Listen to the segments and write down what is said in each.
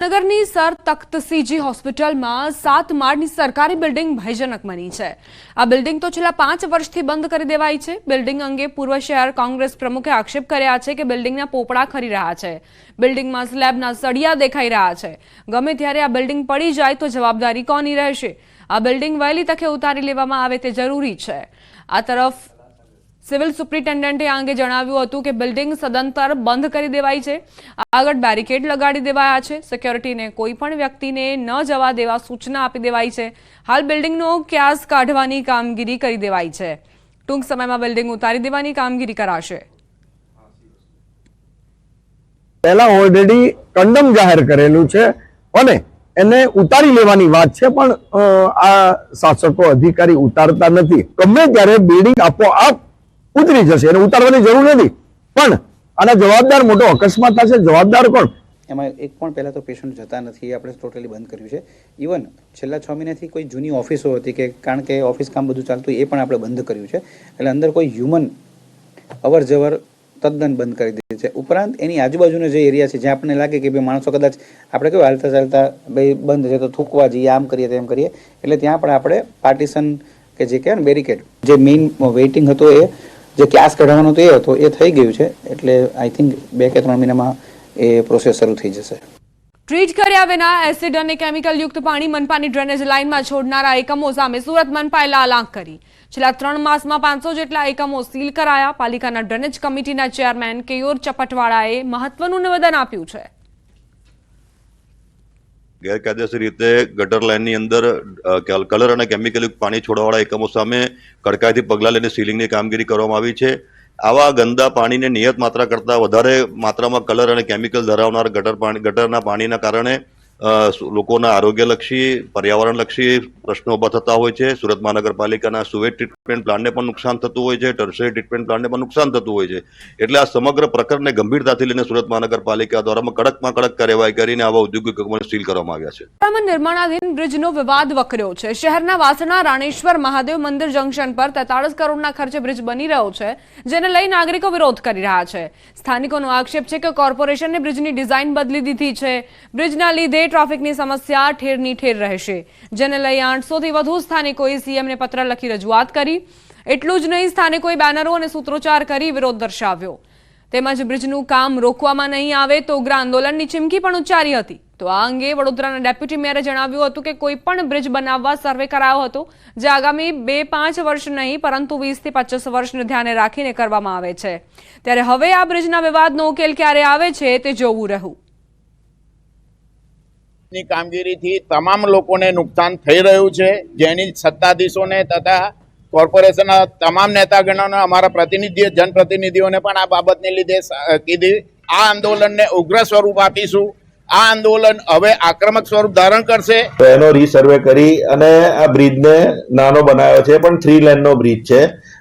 નગરની સર તખ્તસિંહજી હોસ્પિટલમાં 7 માળની સરકારી બિલ્ડિંગ ભયજનક બની છે। આ બિલ્ડિંગ તો છેલ્લા 5 વર્ષથી બંધ કરી દેવાઈ છે। બિલ્ડિંગ અંગે પૂર્વ શહેર કોંગ્રેસ પ્રમુખે આક્ષેપ કર્યા છે કે બિલ્ડિંગના પોપડા ખરી રહ્યા છે। બિલ્ડિંગમાં સ્લેબના સળિયા દેખાઈ રહ્યા છે। ગમે ત્યારે આ બિલ્ડિંગ પડી જાય તો જવાબદારી કોની રહેશે? આ બિલ્ડિંગ વહેલી તકે ઉતારી લેવામાં આવે તે જરૂરી છે। આ તરફ સિવિલ સુપ્રિન્ટેન્ડન્ટે આ અંગે જણાવ્યું હતું કે બિલ્ડિંગ સદંતર બંધ કરી દેવાઈ છે। આગળ બેરિકેડ લગાડી દેવાયા છે। સિક્યોરિટીને કોઈ પણ વ્યક્તિને ન જવા દેવા સૂચના આપી દેવાઈ છે। હાલ બિલ્ડિંગનો ક્યાસ કાઢવાની કામગીરી કરી દેવાઈ છે। ટૂંક સમયમાં બિલ્ડિંગ ઉતારી દેવાની કામગીરી કરાશે। પહેલા ઓલરેડી કંડમ જાહેર કરેલું છે અને એને ઉતારી લેવાની વાત છે, પણ આ શાસકો અધિકારી ઉતારતા નથી। ગમે ત્યારે બિલ્ડિંગ આપોઆપ ઉતરી જશે, એને ઉતારવાની જરૂર નથી, પણ આના જવાબદાર મોટો અકસ્માત થશે। જવાબદાર કોણ? એમાં એક પણ પહેલાં તો પેશન્ટ જતા નથી, આપણે ટોટલી બંધ કર્યું છે। ઇવન છેલ્લા 6 મહિનાથી કોઈ જૂની ઓફિસો હતી કે કારણ કે ઓફિસ કામ બધું ચાલતું એ પણ આપણે બંધ કર્યું છે। એટલે અંદર કોઈ હ્યુમન અવર જવર તદ્દન બંધ કરી દીધી છે। ઉપરાંત એની આજુબાજુનો જે એરિયા છે જ્યાં આપણને લાગે કે ભાઈ માણસો કદાચ આપણે કેવું હાલતા ચાલતા ભાઈ બંધ છે તો થૂકવા જઈએ, આમ કરીએ તેમ કરીએ, એટલે ત્યાં પણ આપણે પાર્ટીશન કે જે કહેવાય ને બેરિકેડ, જે મેઇન વેઇટિંગ હતો એ જે ક્લાસ કઢાવવાનો હતો એ હતો એ થઈ ગયું છે। એટલે આઈ થિંક 2 કે 3 મહિનામાં એ પ્રોસેસ શરૂ થઈ જશે। ટ્રીટ કર્યા વિના એસિડ અને કેમિકલ યુક્ત પાણી મનપાની ડ્રેનેજ લાઇનમાં છોડનારા એકમો સામે સુરત મનપાએ લાલ આંખ કરી। છેલ્લા 3 માસમાં 500 જેટલા એકમો સીલ કરાયા। પાલિકાના ડ્રેનેજ કમિટીના ચેરમેન કેયોર ચપટવાળાએ મહત્વનું નિવેદન આપ્યું છે। ગેરકાયદેસર રીતે ગટર લાઇનની અંદર કલર અને કેમિકલ યુક્ત પાણી છોડવાવાળા એકમો સામે કડકાઈથી પગલાં લઈને સીલિંગની કામગીરી કરવામાં આવી છે। આવા ગંદા પાણીને નિયત માત્રા કરતાં વધારે માત્રામાં કલર અને કેમિકલ ધરાવનાર ગટરના પાણીના કારણે લોકોના આરોગ્યલક્ષી, પર્યાવરણલક્ષી પ્રશ્નો ઊભા થતા હોય છે। સુરત મહાનગરપાલિકાના સુવેજ ટ્રીટમેન્ટ પ્લાન્ટને પણ નુકસાન થતું હોય છે, ટર્શરી ટ્રીટમેન્ટ પ્લાન્ટને પણ નુકસાન થતું હોય છે। એટલે આ સમગ્ર પ્રકરણને ગંભીરતાથી લઈને સુરત મહાનગરપાલિકા દ્વારા કડકમાં કડક કાર્યવાહી કરીને આવા ઔદ્યોગિક એકમોને સીલ કરવામાં આવ્યા છે। નિર્માણાધીન બ્રિજનો વિવાદ વકર્યો છે। શહેરના વાસણા રાણેશ્વર મહાદેવ મંદિર જંકશન પર 43 કરોડના ખર્ચે બ્રિજ બની રહ્યો છે, જેને લઈ નાગરિકો વિરોધ કરી રહ્યા છે। સ્થાનિકોનો આક્ષેપ છે કે કોર્પોરેશને બ્રિજની ડિઝાઇન બદલી દીધી છે। બ્રિજના લીધે ટ્રાફિકની સમસ્યા ઠેરની ઠેર રહેશે, જેને લઈ 800થી વધુ સ્થાનિકોએ સીએમને પત્ર લખી રજૂઆત કરી। એટલું જ નહીં, સ્થાનિકોએ બેનરો અને સૂત્રોચ્ચાર કરી વિરોધ દર્શાવ્યો। તેમજ બ્રિજનું કામ રોકવામાં નહીં આવે તો ઉગ્ર આંદોલનની ચીમકી પણ ઉચ્ચારી હતી। તો આ અંગે વડોદરાના ડેપ્યુટી મેયરે જણાવ્યું હતું કે કોઈ પણ બ્રિજ બનાવવા સર્વે કરાયો હતો, જે આગામી 2-5 વર્ષ નહીં પરંતુ 20 થી 25 વર્ષને ધ્યાને રાખીને કરવામાં આવે છે। ત્યારે હવે આ બ્રિજના વિવાદનો ઉકેલ ક્યારે આવે છે તે જોવું રહ્યું। ની કામગીરીથી તમામ લોકોને નુકસાન થઈ રહ્યું છે, જેની સત્તાધીશોને તથા કોર્પોરેશનના તમામ નેતાગણોને, અમારા પ્રતિનિધિઓ, જનપ્રતિનિધિઓને પણ આ બાબતને લીધે કીધી। આ આંદોલનને ઉગ્ર સ્વરૂપ આપીશું। આ આંદોલન હવે આક્રમક સ્વરૂપ ધારણ કરશે। તો એનો રીસર્વે કરી અને આ બ્રિજને નાનો બનાવ્યો છે, પણ 3 લેનનો બ્રિજ છે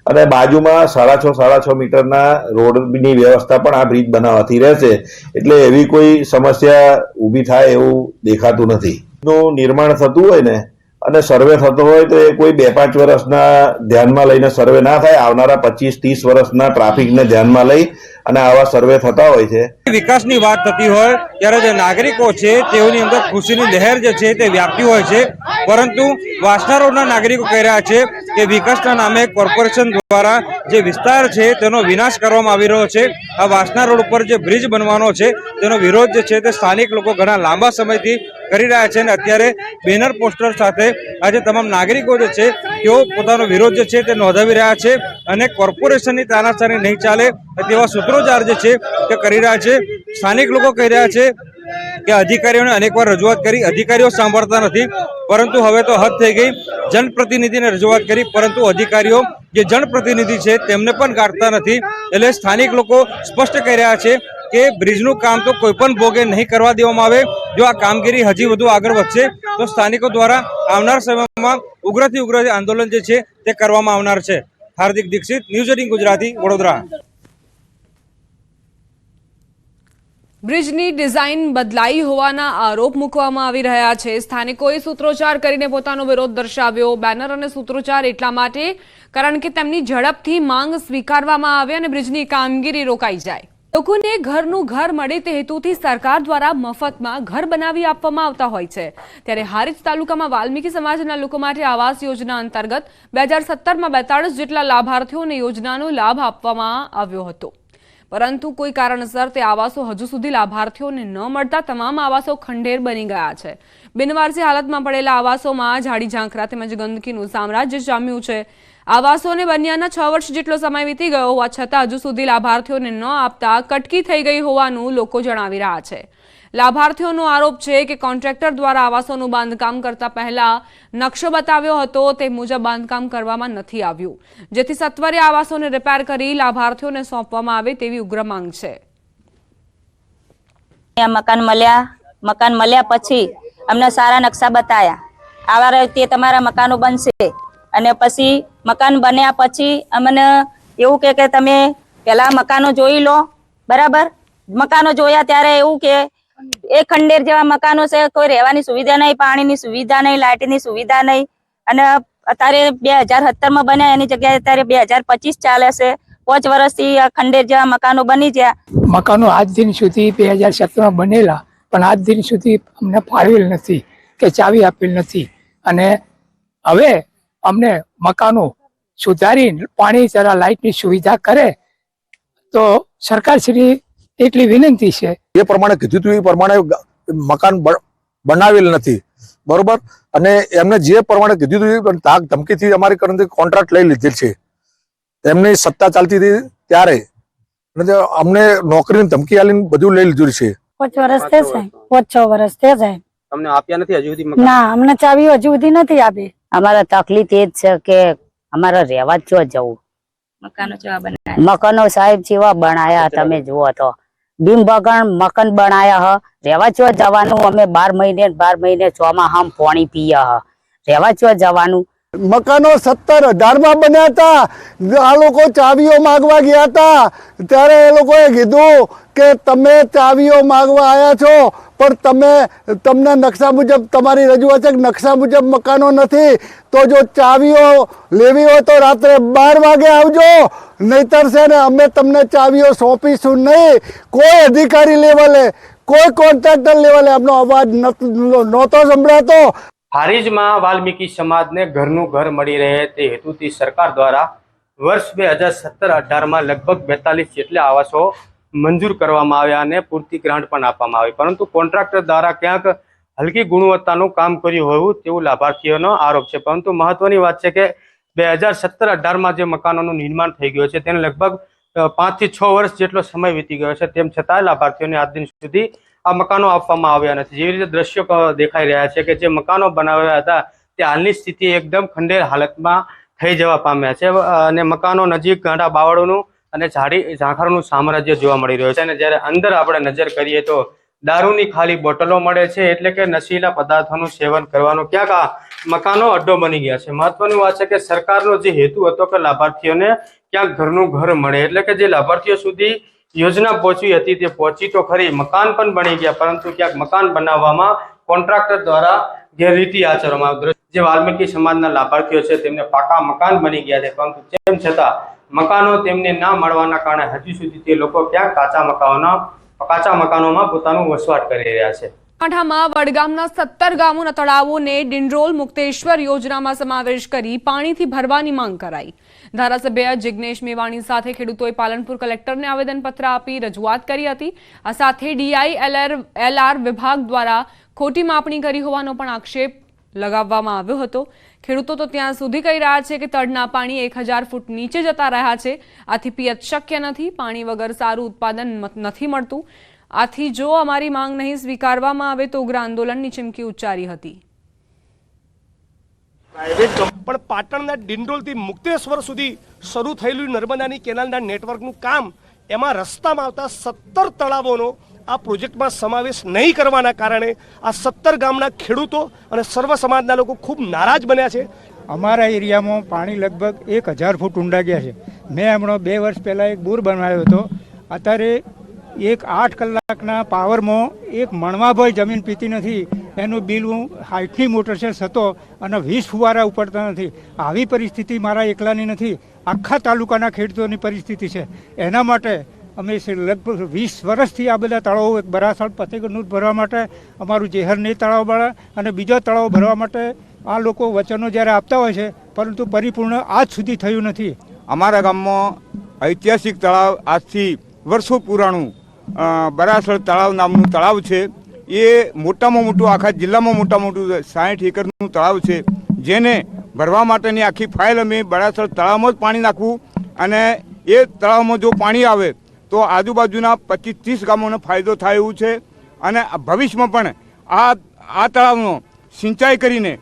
અને બાજુમાં 6.5 મીટરના રોડની વ્યવસ્થા પણ આ બ્રિજ બનાવવાથી રહેશે। એટલે એવી કોઈ સમસ્યા ઊભી થાય એવું દેખાતું નથી। નું નિર્માણ થતું હોય ને અને સર્વે થતો હોય તો એ કોઈ 2-5 વર્ષના ધ્યાનમાં લઈને સર્વે ના થાય, આવનારા 25-30 વર્ષના ટ્રાફિકને ધ્યાનમાં લઈ અને આવા સર્વે થતા હોય છે। વિકાસની વાત થતી હોય ત્યારે જે નાગરિકો છે તેઓની અંદર ખુશીની લહેર જે છે તે વ્યાપતી હોય છે, પરંતુ વાસણા રોડના નાગરિકો કહી રહ્યા છે કે વિકાસના નામે કોર્પોરેશન દ્વારા જે વિસ્તાર છે તેનો વિનાશ કરવામાં આવી રહ્યો છે। આ વાસણા રોડ ઉપર જે બ્રિજ બનવાનો છે તેનો વિરોધ જે છે તે સ્થાનિક લોકો ઘણા લાંબા સમયથી કરી રહ્યા છે અને અત્યારે બેનર પોસ્ટર સાથે આજે તમામ નાગરિકો જે છે તેઓ પોતાનો વિરોધ જે છે તે નોંધાવી રહ્યા છે અને કોર્પોરેશનની તાનાશાહી નહીં ચાલે તેવા સૂત્રોચ્ચાર જે છે તે કરી રહ્યા છે। સ્થાનિક લોકો કહી રહ્યા છે કે અધિકારીઓને અનેકવાર રજૂઆત કરી, અધિકારીઓ સાંભળતા નથી, પરંતુ હવે તો હદ થઈ ગઈ। જનપ્રતિનિધિને રજૂઆત કરી પરંતુ અધિકારીઓ જે જનપ્રતિનિધિ છે તેમને પણ ગાંઠતા નથી। એટલે સ્થાનિક લોકો સ્પષ્ટ કહી રહ્યા છે કે બ્રિજનું કામ તો કોઈ પણ ભોગે નહીં કરવા દેવામાં આવે। જો આ કામગીરી હજી વધુ આગળ વધશે તો સ્થાનિકો દ્વારા આવનાર સમયમાં ઉગ્રથી ઉગ્ર આંદોલન જે છે તે કરવામાં આવનાર છે। હાર્દિક દીક્ષિત, ન્યૂઝ 18 ગુજરાતી, વડોદરા। બ્રિજની ડિઝાઇન બદલાઈ હોવાના આરોપ મૂકવામાં આવી રહ્યા છે। સ્થાનિકોએ સૂત્રોચ્ચાર કરીને પોતાનો વિરોધ દર્શાવ્યો। બેનર અને સૂત્રોચ્ચાર એટલા માટે કારણ કે તેમની ઝડપથી માંગ સ્વીકારવામાં આવે અને બ્રિજની કામગીરી રોકાઈ જાય। લોકોને ઘરનું ઘર મળે તે હેતુથી સરકાર દ્વારા મફતમાં ઘર બનાવી આપવામાં આવતા હોય છે ત્યારે હારીજ તાલુકામાં વાલ્મીકી સમાજના લોકો માટે આવાસ યોજના અંતર્ગત 2017માં 42 જેટલા લાભાર્થીઓને યોજનાનો લાભ આપવામાં આવ્યો હતો પરંતુ કોઈ કારણસર તે આવાસો હજુ સુધી લાભાર્થીઓને ન મળતા તમામ આવાસો ખંડેર બની ગયા છે બિનવારસી હાલતમાં પડેલા આવાસોમાં ઝાડી ઝાંખરા તેમજ ગંદકીનું સામ્રાજ્ય જામ્યું છે આવાસોને બન્યાના 6 વર્ષ જેટલો સમય વીતી ગયો હોવા છતાં હજુ સુધી લાભાર્થીઓને ન આપતા કટકી થઈ ગઈ હોવાનું લોકો જણાવી રહ્યા છે લાભાર્થીઓનો આરોપ છે કે કોન્ટ્રાક્ટર દ્વારા આવાસોનું બાંધકામ કરતા પહેલા નકશો બતાવ્યો હતો તે મુજબ બાંધકામ કરવામાં નથી આવ્યું જેથી સત્વરે આવાસોને રિપેર કરી લાભાર્થીઓને સોંપવામાં આવે તેવી ઉગ્ર માંગ છે મકાન મળ્યા પછી અમને સારા નકશા બતાયા આવા રીતે તમારા મકાનો બનશે અને પછી મકાન બન્યા પછી અમને એવું કે તમે પહેલા મકાનો જોઈ લો બરાબર મકાનો જોયા ત્યારે એવું કે એ ખંડેર જેવા મકાનો છે કોઈ રહેવાની સુવિધા નહીં પાણીની સુવિધા નહીં લાઇટની સુવિધા નહીં અને અત્યારે 2017માં બન્યા એની જગ્યાએ અત્યારે 2025 ચાલે છે 5 વર્ષથી આ ખંડેર જેવા મકાનો બની ગયા મકાનો આજ દિન સુધી 2017માં બનેલા પણ આજ દિન સુધી અમને ફાળવેલ નથી કે ચાવી આપેલ નથી અને હવે અમને મકાનો સુધારી પાણી જરા લાઇટની સુવિધા કરે તો સરકારશ્રી એટલી વિનંતી છે એ પ્રમાણે કીધું હતું એ પ્રમાણે મકાન બનાવેલ નથી બરોબર અને એમને જે પ્રમાણે કીધું હતું એ તાક ધમકીથી અમારી કરણથી કોન્ટ્રાક્ટ લઈ લીધેલ છે એમની સત્તા ચાલતી હતી ત્યારે અમને નોકરીની ધમકી આલીને બધું લઈ લીધું છે 5 વર્ષ થશે 5-6 વર્ષ થશે તમને આપ્યા નથી હજુ સુધી ના અમને ચાવી હજુ સુધી નથી આપી અમારા તકલીફ એ જ છે કે અમારે રહેવા જ જો જવું મકાનો સાહેબ જેવા બનાયા તમે જુઓ તો બીમ બગણ મકાન બનાયા હ રહેવા જો જવાનું અમે 12 મહિને ચોમાહામ પાણી પીએ હ રહેવા જો જવાનું મકાનો 17-18માં બન્યા હતા આ લોકો ચાવીઓ માંગવા ગયા હતા ત્યારે એ લોકોએ કીધું કે તમે ચાવીઓ માંગવા આવ્યા છો પણ તમને નકશા મુજબ તમારી રજૂઆત છે નકશા મુજબ મકાનો નથી તો જો ચાવીઓ લેવી હોય તો રાત્રે 12 વાગે આવજો નહીતર છે ને અમે તમને ચાવીઓ સોંપીશું નહીં કોઈ અધિકારી લેવલે કોઈ કોન્ટ્રાક્ટર લેવલે એમનો અવાજ નહોતો સંભળાતો હારીજમાં વાલ્મીકી સમાજને ઘરનું ઘર મળી રહે તે હેતુથી સરકાર દ્વારા વર્ષ 2017-18માં લગભગ 42 જેટલા આવાસો મંજૂર કરવામાં આવ્યા અને પૂરતી ગ્રાન્ટ પણ આપવામાં આવી પરંતુ કોન્ટ્રાક્ટર દ્વારા ક્યાંક હલકી ગુણવત્તાનું કામ કર્યું હોવું તેવું લાભાર્થીઓનો આરોપ છે પરંતુ મહત્વની વાત છે કે 2017-18માં જે મકાનોનું નિર્માણ થઈ ગયું છે તેને લગભગ 5 થી 6 વર્ષ જેટલો સમય વીતી ગયો છે તેમ છતાં લાભાર્થીઓને આજ દિન સુધી આ મકાનો આપવામાં આવ્યા નથી જેવી રીતે દ્રશ્યો દેખાઈ રહ્યા છે કે જે મકાનો બનાવ્યા હતા તે હાલની સ્થિતિ એકદમ ખંડેર હાલતમાં થઈ જવા પામ્યા છે અને મકાનો નજીક ગાંડા બાવળોનું અને ઝાડી ઝાંખરાનું સામ્રાજ્ય જોવા મળી રહ્યું છે અને જ્યારે અંદર આપણે નજર કરીએ તો દારૂની ખાલી બોટલો મળે છે એટલે કે નશીલા પદાર્થોનું સેવન કરવાનો ક્યાંક આ મકાનો અડ્ડો બની ગયા છે મહત્વની વાત છે કે સરકારનો જે હેતુ હતો કે લાભાર્થીઓને ક્યાંક ઘરનું ઘર મળે એટલે કે જે લાભાર્થીઓ સુધી યોજના પહોંચી હતી તે પહોંચી તો ખરી મકાન પણ બની ગયા પરંતુ ક્યાંક મકાન બનાવવામાં કોન્ટ્રાક્ટર દ્વારા ગેરરીતિ આચરવામાં આવી જે વાલ્મીકી સમાજના લાભાર્થીઓ છે તેમને પાકા મકાન બની ગયા છે પરંતુ તેમ છતાં મકાનો તેમને ના મળવાના કારણે હજુ સુધી તે લોકો ક્યાંક કાચા મકાનોમાં પોતાનું વસવાટ કરી રહ્યા છે બનાસકાંઠામાં વડગામના 17 ગામોના તળાવોને ડિંડરોલ મુક્તેશ્વર યોજનામાં સમાવેશ કરી પાણીથી ભરવાની માંગ કરાઈ ધારાસભ્ય જિગ્નેશ મેવાણી સાથે ખેડૂતોએ પાલનપુર કલેક્ટરને આવેદનપત્ર આપી રજૂઆત કરી હતી આ સાથે DILR વિભાગ દ્વારા ખોટી માપણી કરી હોવાનો પણ આક્ષેપ લગાવવામાં આવ્યો હતો ખેડૂતો તો ત્યાં સુધી કહી રહ્યા છે કે તળના પાણી 1000 ફૂટ નીચે જતા રહ્યા છે આથી પિયત શક્ય નથી પાણી વગર સારું ઉત્પાદન નથી મળતું આથી જો અમારી માંગ નહીં સ્વીકારવામાં આવે તો ઉગ્ર આંદોલનની ચીમકી ઉચ્ચારી હતી પણ પાટણના ડિંડોલથી મુક્તેશ્વર સુધી શરૂ થયેલું નર્મદાની કેનાલના નેટવર્કનું કામ એમાં રસ્તામાં આવતા 17 તળાવોનો આ પ્રોજેક્ટમાં સમાવેશ નહીં કરવાના કારણે આ 17 ગામના ખેડૂતો અને સર્વ સમાજના લોકો ખૂબ નારાજ બન્યા છે અમારા એરિયામાં પાણી લગભગ 1000 ફૂટ ઊંડા ગયા છે મેં હમણાં 2 વર્ષ પહેલાં એક બોર બનાવ્યો હતો અત્યારે એક 8 કલાકના પાવરમાં એક મણવાભાઈ જમીન પીતી નથી એનું બિલ હું 60ની મોટર છે થતો અને 20 ફુવારા ઉપડતા નથી આવી પરિસ્થિતિ મારા એકલાની નથી આખા તાલુકાના ખેડૂતોની પરિસ્થિતિ છે એના માટે અમે લગભગ 20 વર્ષથી આ બધા તળાવો બરાસણ ફતેગઢનું ભરવા માટે અમારું જેહરની તળાવ ભરા અને બીજો તળાવ ભરવા માટે આ લોકો વચનો જ્યારે આપતા હોય છે, પરંતુ પરિપૂર્ણ આજ સુધી થયું નથી. અમારા ગામમાં ઐતિહાસિક તળાવ આજથી વર્ષો પુરાણું બરાસણ તળાવ નામનું તળાવ છે. એ મોટામાં મોટું આખા જિલ્લામાં મોટામાં મોટું 60 એકરનું તળાવ છે, જેને ભરવા માટેની આખી ફાઇલ અમે બરાસણ તળાવમાં જ પાણી નાખવું અને એ તળાવમાં જો પાણી આવે તો આજુબાજુના 25-30 ગામોને ફાયદો થાય એવું છે. અને ભવિષ્યમાં પણ આ તળાવનો સિંચાઈ કરીને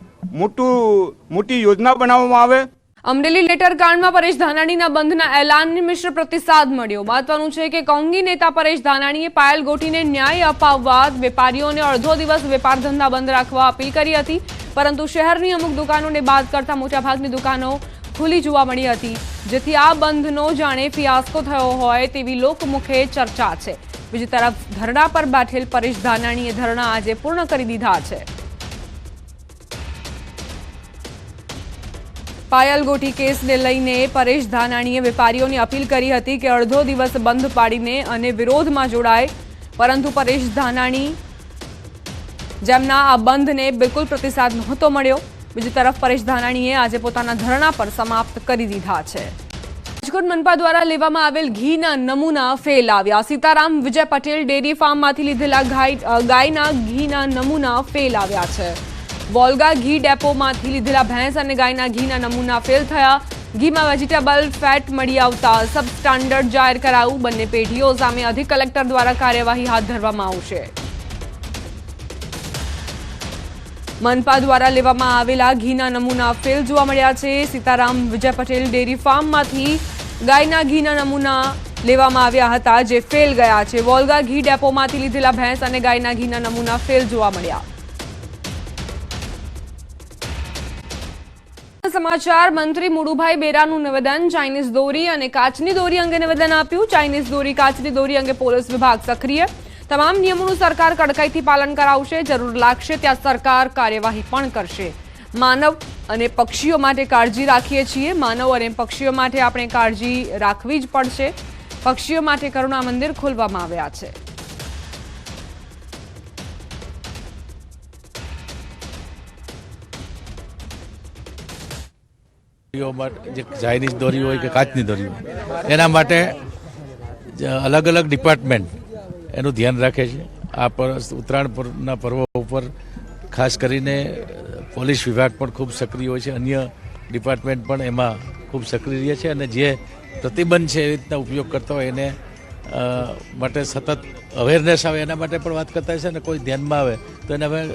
મોટી યોજના બનાવવામાં આવે. અમરેલી લેટર કાંડમાં પરેશ ધાનાણીના બંધના એલાનને મિશ્ર પ્રતિસાદ મળ્યો. મહત્વનું છે કે કોંગી નેતા પરેશ ધાનાણીએ પાયલ ગોટીને ન્યાય અપાવવા વેપારીઓને અડધો દિવસ વેપાર ધંધા બંધ રાખવા અપીલ કરી હતી, પરંતુ શહેરની અમુક દુકાનોને બાદ કરતા મોટાભાગની દુકાનો ખુલ્લી જોવા મળી હતી, જેથી આ બંધનો જાણે ફિયાસ્કો થયો હોય તેવી લોકમુખે ચર્ચા છે. બીજી તરફ ધરણા પર બેઠેલ પરેશ ધાનાણીએ ધરણા આજે પૂર્ણ કરી દીધા છે. પાયલ ગોટી કેસને લઈને પરેશ ધાનાણીએ વેપારીઓને અપીલ કરી હતી કે અડધો દિવસ બંધ પાડીને અને વિરોધમાં જોડાય, પરંતુ પરેશ ધાનાણી જેમના આ બંધને બિલકુલ પ્રતિસાદ નહોતો મળ્યો. બીજી તરફ પરેશ ધાનાણીએ આજે પોતાના ધરણા પર સમાપ્ત કરી દીધા છે. રાજકોટ મનપા દ્વારા લેવામાં આવેલ ઘીના નમૂના ફેલ આવ્યા. સીતારામ વિજય પટેલ ડેરી ફાર્મમાંથી લીધેલા ગાયના ઘીના નમૂના ફેલ આવ્યા છે. વોલ્ગા ઘી ડેપોમાંથી લીધેલા ભેંસ અને ગાયના ઘીના નમૂના ફેલ થયા. ઘીમાં વેજીટેબલ ફેટ મળી આવતા સબસ્ટાન્ડર્ડ જાહેર કરાયું. બંને પેઢીઓ સામે અધિક કલેક્ટર દ્વારા કાર્યવાહી હાથ ધરવામાં આવશે. મનપા દ્વારા લેવામાં આવેલા ઘીના નમૂના ફેલ જોવા મળ્યા છે. સીતારામ વિજય પટેલ ડેરી ફાર્મમાંથી ગાયના ઘીના નમૂના લેવામાં આવ્યા હતા, જે ફેલ ગયા છે. વોલ્ગા ઘી ડેપોમાંથી લીધેલા ભેંસ અને ગાયના ઘીના નમૂના ફેલ જોવા મળ્યા. સમાચાર મંત્રી મુડુભાઈ બેરાનું નિવેદન. ચાઇનીઝ દોરી અને કાચની દોરી અંગે નિવેદન આપ્યું. ચાઇનીઝ દોરી, કાચની દોરી અંગે પોલીસ વિભાગ સક્રિય. તમામ નિયમોનું સરકાર કડકાઈથી પાલન કરાવશે. જરૂર લાગશે ત્યાં સરકાર કાર્યવાહી પણ કરશે. માનવ અને પક્ષીઓ માટે કાળજી રાખીએ છીએ. માનવ અને પક્ષીઓ માટે આપણે કાળજી રાખવી જ પડશે. પક્ષીઓ માટે કરુણા મંદિર ખોલવામાં આવ્યા છે. જે ચાઇનીઝ દોરી હોય કે કાચની દોરી હોય, એના માટે અલગ અલગ ડિપાર્ટમેન્ટ એનું ધ્યાન રાખે છે. આ ઉત્તરાયણના પર્વ ઉપર ખાસ કરીને પોલીસ વિભાગ પણ ખૂબ સક્રિય હોય છે. અન્ય ડિપાર્ટમેન્ટ પણ એમાં ખૂબ સક્રિય રહે છે અને જે પ્રતિબંધ છે એ રીતના ઉપયોગ કરતા હોય એને માટે સતત અવેરનેસ આવે એના માટે પણ વાત કરતા હોય છે. અને કોઈ ધ્યાનમાં આવે તો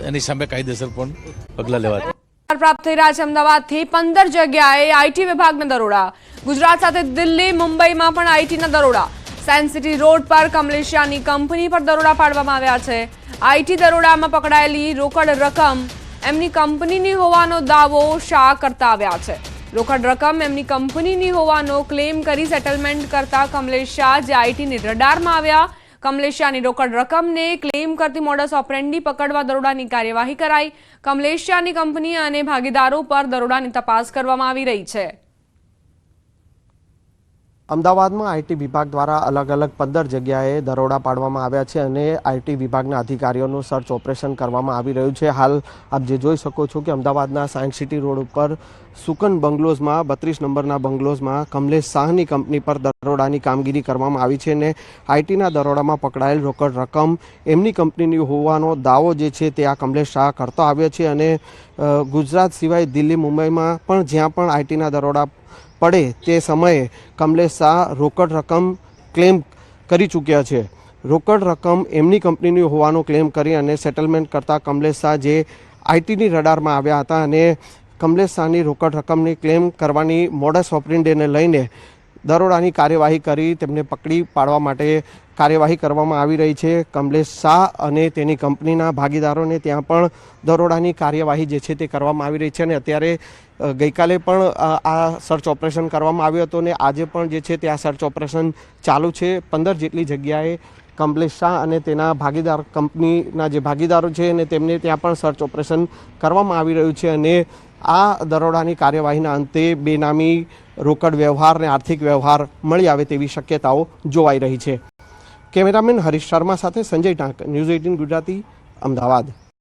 એની સામે કાયદેસર પણ પગલાં લેવા. પ્રાપ્ત થઈ રહ્યા છે. અમદાવાદથી 15 જગ્યાએ આઈટી વિભાગના દરોડા. ગુજરાત સાથે દિલ્હી, મુંબઈમાં પણ આઈટીના દરોડા. સાયન્સ સિટી રોડ પર કમલેશિયાની કંપની પર દરોડા પાડવામાં આવ્યા છે. આઈટી દરોડામાં પકડાયેલી રોકડ રકમ એમની કંપનીની હોવાનો દાવો શાહ કરતા આવ્યા છે. રોકડ રકમ એમની કંપનીની હોવાનો ક્લેમ કરી સેટલમેન્ટ કરતા કમલેશ શાહ જે આઈટીની રડારમાં આવ્યા. કમલેશ શાહની રોકડ રકમને ક્લેમ કરતી મોડસ ઓપરેન્ડી પકડવા દરોડાની કાર્યવાહી કરાઈ. કમલેશ શાહની કંપની અને ભાગીદારો પર દરોડાની તપાસ કરવામાં આવી રહી છે. અમદાવાદમાં આઈટી વિભાગ દ્વારા અલગ અલગ 15 જગ્યાએ દરોડા પાડવામાં આવ્યા છે અને આઈટી વિભાગના અધિકારીઓનું સર્ચ ઓપરેશન કરવામાં આવી રહ્યું છે. હાલ આપ જે જોઈ શકો છો કે અમદાવાદના સાયન્સ સિટી રોડ ઉપર સુકન બંગલોઝમાં 32 નંબરના બંગલોઝમાં કમલેશ શાહની કંપની પર દરોડાની કામગીરી કરવામાં આવી છે અને આઈટીના દરોડામાં પકડાયેલ રોકડ રકમ એમની કંપનીની હોવાનો દાવો જે છે તે આ કમલેશ શાહ કરતો આવ્યો છે. અને ગુજરાત સિવાય દિલ્હી, મુંબઈમાં પણ જ્યાં પણ આઈટીના દરોડા પડે તે સમયે કમલેશ શાહ રોકડ રકમ ક્લેમ કરી ચૂક્યા છે. રોકડ રકમ એમની કંપનીની હોવાનો ક્લેમ કરી અને સેટલમેન્ટ કરતા કમલેશ શાહ જે આઈટીની રડારમાં આવ્યા હતા અને કમલેશ શાહની રોકડ રકમની ક્લેમ કરવાની મોડસ ઓપરેન્ડીને લઈને દરોડાની કાર્યવાહી કરી તેમને પકડી પાડવા માટે કાર્યવાહી કરવામાં આવી રહી છે. કમલેશ શાહ અને તેની કંપનીના ભાગીદારોને ત્યાં પણ દરોડાની કાર્યવાહી જે છે તે કરવામાં આવી રહી છે. અને અત્યારે ગઈકાલે પણ આ સર્ચ ઓપરેશન કરવામાં આવ્યું હતું અને આજે પણ જે છે તે આ સર્ચ ઓપરેશન ચાલુ છે. 15 જેટલી જગ્યાએ કમલેશ શાહ અને તેના ભાગીદાર કંપનીના જે ભાગીદારો છે અને તેમને ત્યાં પણ સર્ચ ઓપરેશન કરવામાં આવી રહ્યું છે. અને આ દરોડાની કાર્યવાહીના અંતે બેનામી રોકડ વ્યવહાર અને આર્થિક વ્યવહાર મળી આવે તેવી શક્યતાઓ જોવાઈ રહી છે. કેમેરામેન હરીશ શર્મા સાથે સંજય ટાંક, ન્યૂઝ 18 ગુજરાતી, અમદાવાદ.